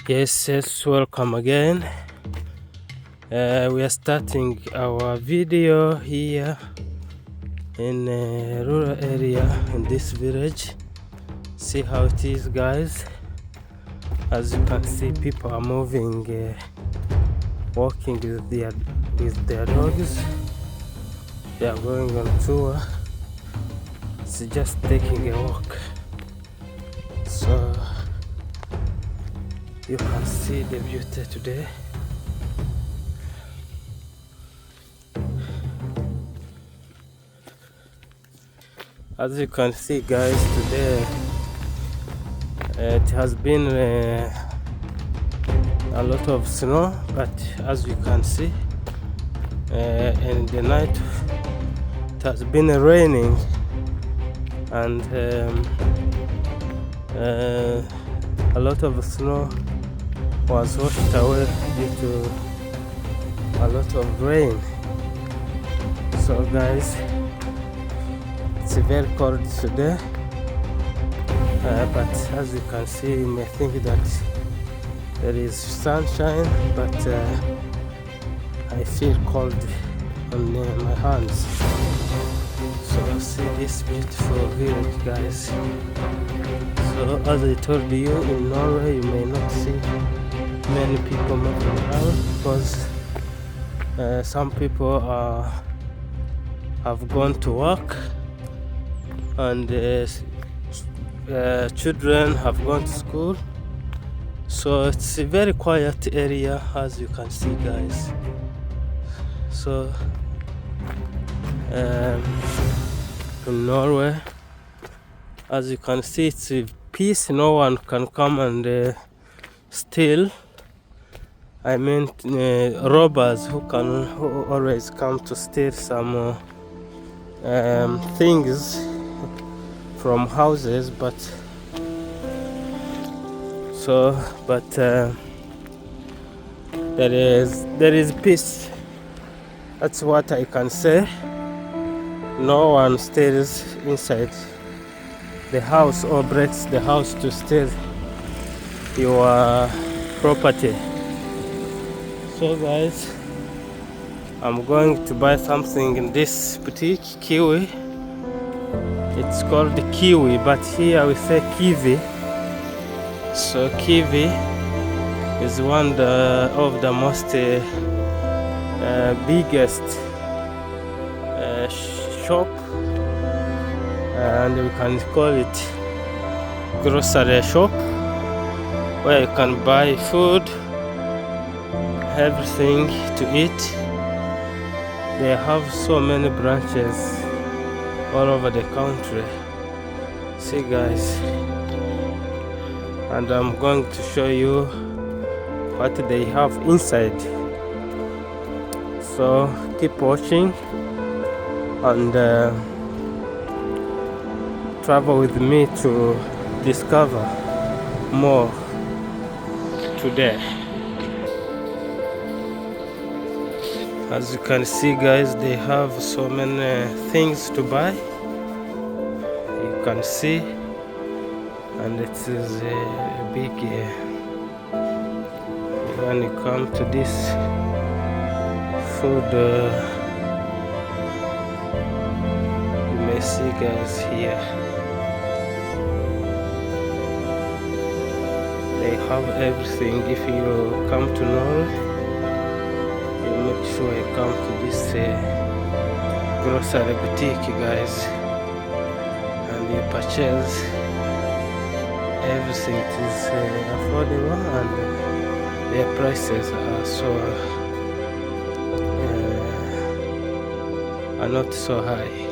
Yes, welcome again. We are starting our video here in a rural area in this village. See how it is, guys. As you can see, people are moving, walking with their dogs. They are going on tour. It's just taking a walk. So you can see the beauty today. As you can see, guys, today it has been a lot of snow, but as you can see, in the night it has been raining, and a lot of snow was washed away due to a lot of rain. So guys, it's very cold today, but as you can see, you may think that there is sunshine, but I feel cold on my hands. So see this beautiful village, guys. So as I told you, in Norway you may not see many people moving around because some people have gone to work, and children have gone to school. So it's a very quiet area, as you can see, guys. So in Norway, as you can see, it's a peace. No one can come and steal. I mean, robbers who always come to steal some things from houses, but there is peace. That's what I can say. No one steals inside the house or breaks the house to steal your property. So guys, I'm going to buy something in this boutique, Kiwi. It's called the Kiwi, but here we say Kiwi. So Kiwi is one of the most biggest shop, and we can call it grocery shop, where you can buy food, everything to eat. They have so many branches all over the country. See, guys, and I'm going to show you what they have inside. So keep watching and travel with me to discover more today. As you can see, guys, they have so many things to buy. You can see, and it is a big when you come to this food, you may see, guys, here they have everything. If you come to Norway, make sure you come to this grocery boutique, guys, and you purchase everything. It is affordable, and their prices are not so high.